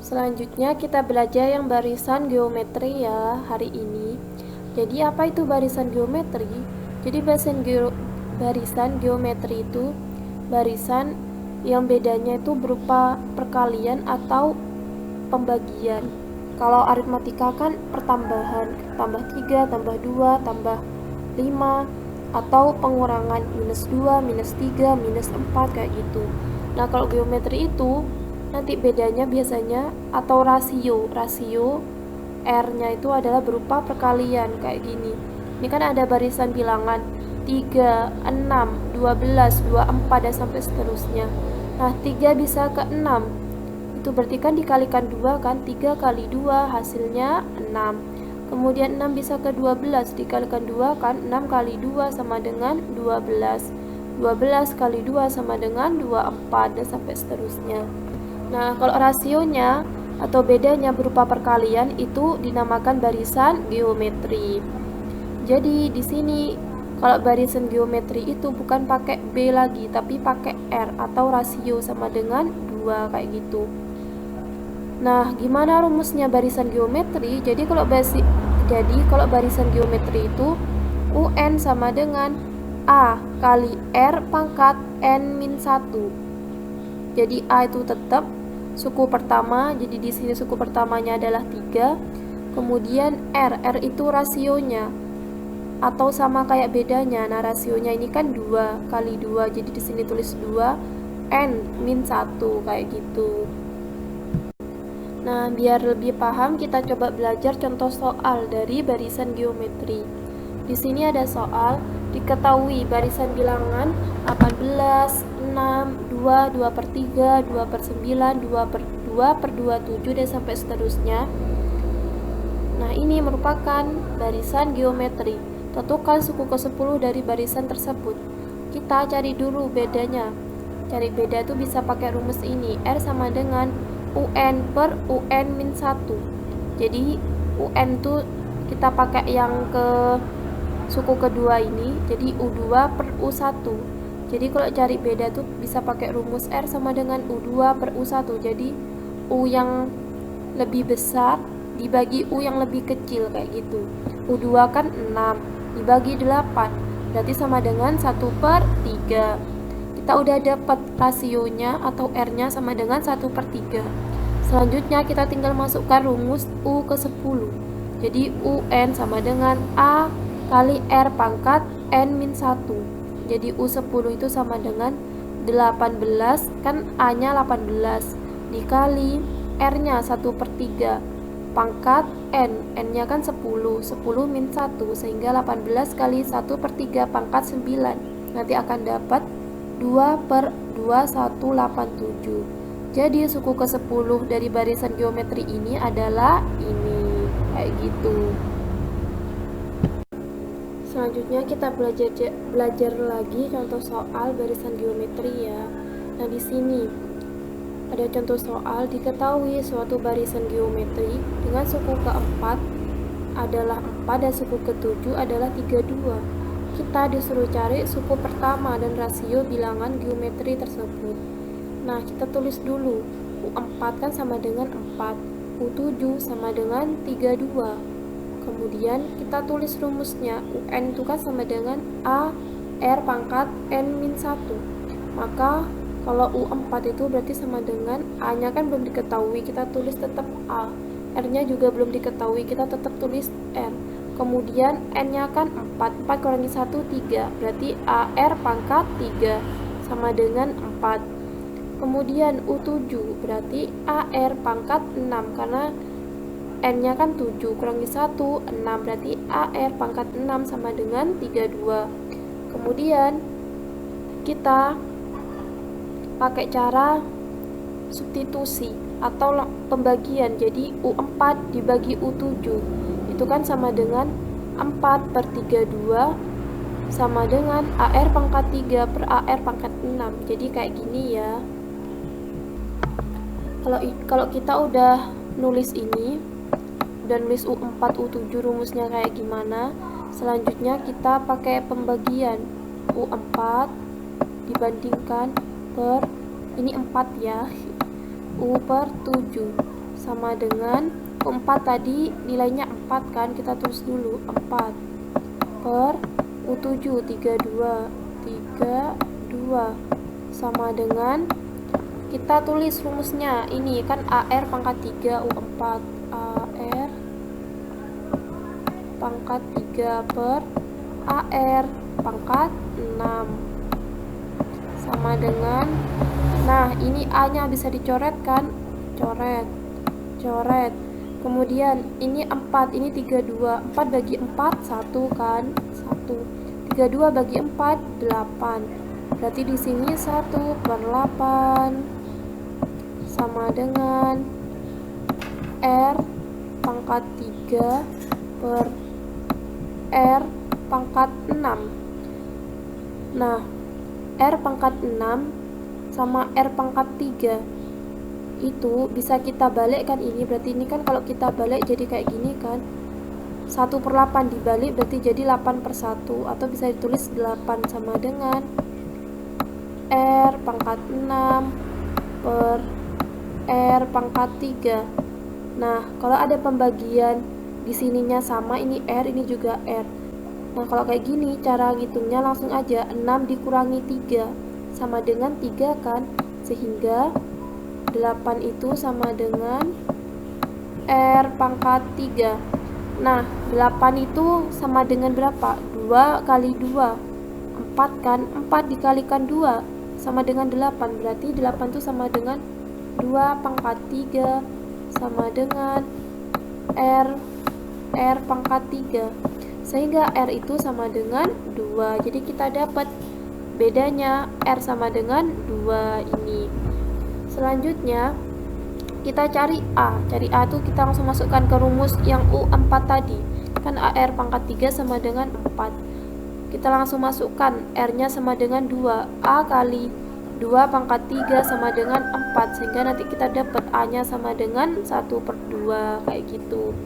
Selanjutnya kita belajar yang barisan geometri ya hari ini. Jadi apa itu barisan geometri? Jadi barisan geometri itu barisan yang bedanya itu berupa perkalian atau pembagian. Kalau aritmatika kan pertambahan, tambah 3, tambah 2, tambah 5, atau pengurangan minus 2, minus 3, minus 4 kayak gitu. Nah, kalau geometri itu nanti bedanya biasanya atau rasio R-nya itu adalah berupa perkalian kayak gini. Ini kan ada barisan bilangan 3, 6, 12, 24 dan sampai seterusnya. Nah, 3 bisa ke 6. Itu berarti kan dikalikan 2 kan, 3 kali 2 hasilnya 6. Kemudian 6 bisa ke 12 dikalikan 2 kan, 6 kali 2 sama dengan 12. 12 kali 2 sama dengan 24 dan sampai seterusnya. Nah, kalau rasionya atau bedanya berupa perkalian itu dinamakan barisan geometri. Jadi di sini kalau barisan geometri itu bukan pakai B lagi tapi pakai R atau rasio sama dengan 2 kayak gitu. Nah, gimana rumusnya barisan geometri? Jadi kalau barisan geometri itu UN sama dengan A kali R pangkat N-1. Jadi A itu tetap suku pertama, jadi di sini suku pertamanya adalah 3. Kemudian R itu rasionya atau sama kayak bedanya. Nah, rasionya ini kan 2 kali 2, jadi di sini tulis 2 N-1 kayak gitu. Nah, biar lebih paham kita coba belajar contoh soal dari barisan geometri. Di sini ada soal, diketahui barisan bilangan 18, 6, 2, 2 per 3, 2 per 9, 2 per 2 per 27 dan sampai seterusnya. Nah, ini merupakan barisan geometri. Tentukan suku ke-10 dari barisan tersebut. Kita cari dulu bedanya. Cari beda itu bisa pakai rumus ini. R sama dengan UN per UN-1. Jadi UN itu kita pakai yang ke suku kedua ini, jadi U2 per U1. Jadi kalau cari beda tuh bisa pakai rumus R sama dengan U2 per U1. Jadi U yang lebih besar dibagi U yang lebih kecil kayak gitu. U2 kan 6 dibagi 8 berarti sama dengan 1 per 3. Kita udah dapat rasionya atau R-nya sama dengan 1 per 3. Selanjutnya kita tinggal masukkan rumus U ke 10. Jadi UN sama dengan A kali R pangkat N-1. Jadi U10 itu sama dengan 18, kan A-nya 18, dikali R-nya 1 per 3, pangkat N-nya kan 10 min 1, sehingga 18 kali 1 per 3 pangkat 9. Nanti akan dapat 2 per 2187. Jadi suku ke-10 dari barisan geometri ini adalah ini, kayak gitu. Selanjutnya kita belajar lagi contoh soal barisan geometri ya. Nah, di sini ada contoh soal, diketahui suatu barisan geometri dengan suku ke-4 adalah 4 dan suku ke-7 adalah 32. Kita disuruh cari suku pertama dan rasio bilangan geometri tersebut. Nah, kita tulis dulu. U4 kan sama dengan 4, U7 sama dengan 32. Kemudian kita tulis rumusnya. UN itu kan sama dengan A R pangkat N-1. Maka kalau U4 itu berarti sama dengan A-nya kan belum diketahui, kita tulis tetap A. R-nya juga belum diketahui, kita tetap tulis R. Kemudian N-nya kan 4, 4 kurangi 1, 3. Berarti AR pangkat 3 sama dengan 4. Kemudian U7 berarti AR pangkat 6, karena N-nya kan 7, kurangi 1, 6. Berarti AR pangkat 6 sama dengan 32. Kemudian kita pakai cara substitusi atau pembagian. Jadi U4 dibagi U7 itu kan sama dengan 4 per 32 sama dengan AR pangkat 3 per AR pangkat 6. Jadi kayak gini ya. Kalau kita udah nulis ini, udah nulis U4 U7 rumusnya kayak gimana, selanjutnya kita pakai pembagian. U4 dibandingkan per, ini 4 ya, U per 7 sama dengan U4 tadi nilainya 4 kan, kita tulis dulu 4 per U7 32 sama dengan, kita tulis rumusnya ini kan AR pangkat 3 U4, AR pangkat 3 per AR pangkat 6 sama dengan, nah ini A nya bisa dicoret kan, coret, kemudian ini 4, ini 32, 4 bagi 4 1 kan, 1, 32 bagi 4 8, berarti di sini 1/8 sama dengan R pangkat 3 per R pangkat 6. Nah, R pangkat 6 sama R pangkat 3 itu bisa kita balikkan ini, berarti ini kan kalau kita balik jadi kayak gini kan, 1/8 dibalik berarti jadi 8/1, atau bisa ditulis 8 sama dengan R pangkat 6 per R pangkat 3. Nah, kalau ada pembagian di sininya sama, ini R, ini juga R. Nah, kalau kayak gini cara ngitungnya langsung aja, 6 dikurangi 3 sama dengan 3 kan, sehingga 8 itu sama dengan R pangkat 3. Nah, 8 itu sama dengan berapa? 2 kali 2 4 kan, 4 dikalikan 2 sama dengan 8, berarti 8 itu sama dengan 2 pangkat 3 sama dengan R pangkat 3, sehingga R itu sama dengan 2. Jadi kita dapat bedanya R sama dengan 2 ini. Selanjutnya kita cari A. Cari A tuh kita langsung masukkan ke rumus yang U4 tadi. Kan AR pangkat 3 sama dengan 4. Kita langsung masukkan R-nya sama dengan 2. A kali 2 pangkat 3 sama dengan 4, sehingga nanti kita dapat A-nya sama dengan 1/2 kayak gitu.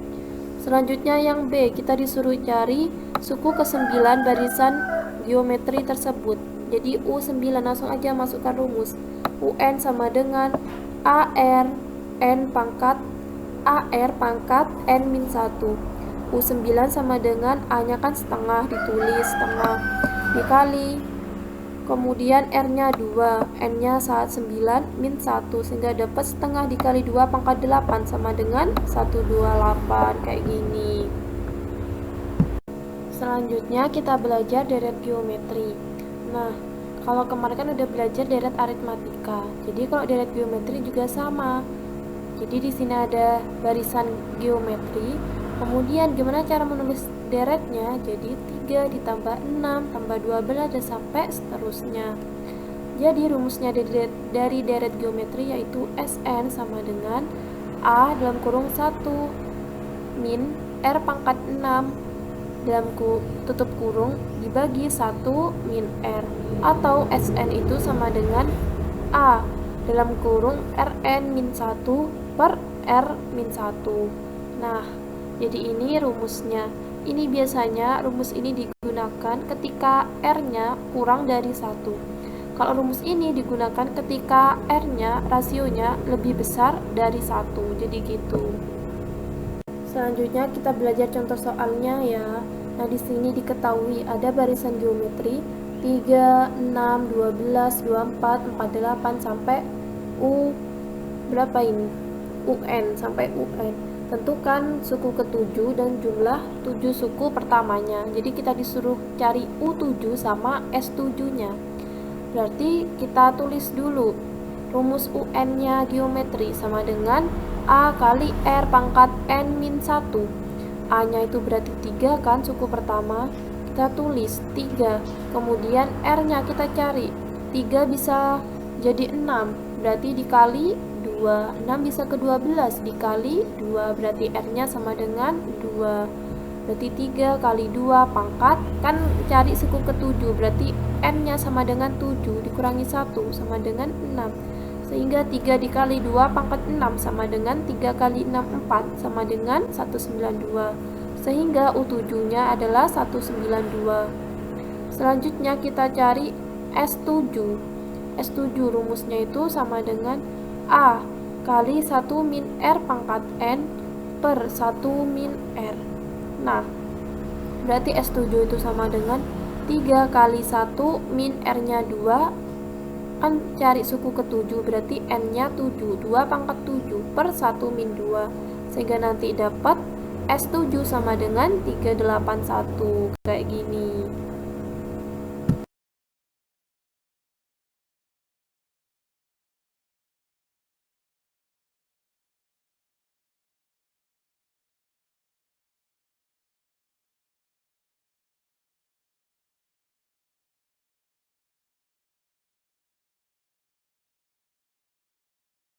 Selanjutnya yang B, kita disuruh cari suku ke-9 barisan geometri tersebut. Jadi U9 langsung aja masukkan rumus. UN sama dengan AR N pangkat N-1. U9 sama dengan A-nya kan setengah, ditulis setengah, dikali, kemudian R-nya 2, N-nya 9 min 1, sehingga dapat setengah dikali 2 pangkat 8 sama dengan 128, kayak gini. Selanjutnya kita belajar deret geometri. Nah, kalau kemarin kan udah belajar deret aritmatika, jadi kalau deret geometri juga sama. Jadi di sini ada barisan geometri, kemudian gimana cara menulis deretnya? Jadi 3 ditambah 6 tambah 12 dan sampai seterusnya. Jadi rumusnya dari deret geometri yaitu Sn sama dengan A dalam kurung 1 min R pangkat 6 dalam tutup kurung dibagi 1 min R, atau Sn itu sama dengan A dalam kurung Rn min 1 per R min 1. Nah, jadi ini rumusnya. Ini biasanya rumus ini digunakan ketika R-nya kurang dari 1. Kalau rumus ini digunakan ketika R-nya, rasionya lebih besar dari 1. Jadi gitu. Selanjutnya kita belajar contoh soalnya ya. Nah, di sini diketahui ada barisan geometri 3, 6, 12, 24, 48 sampai U berapa ini? UN sampai UN. Tentukan suku ke-7 dan jumlah 7 suku pertamanya. Jadi kita disuruh cari U7 sama S7-nya. Berarti kita tulis dulu rumus UN-nya geometri sama dengan A kali R pangkat N-1. A-nya itu berarti 3 kan, suku pertama. Kita tulis 3. Kemudian R-nya kita cari. 3 bisa jadi 6, berarti dikali 2. 6 bisa ke 12 dikali 2, berarti R-nya sama dengan 2. Berarti 3 kali 2 pangkat, kan cari suku ke-7, berarti N-nya sama dengan 7 dikurangi 1 sama dengan 6. Sehingga 3 dikali 2 pangkat 6 sama dengan 3 kali 6 4 sama dengan 192. Sehingga U7-nya adalah 192. Selanjutnya kita cari S7. S7 rumusnya itu sama dengan A kali 1 min R pangkat N per 1 min R. Nah, berarti S7 itu sama dengan 3 kali 1 min R-nya 2, kan cari suku ke-7, berarti N-nya 7, 2 pangkat 7 per 1 min 2, sehingga nanti dapat S7 sama dengan 381, kayak gini.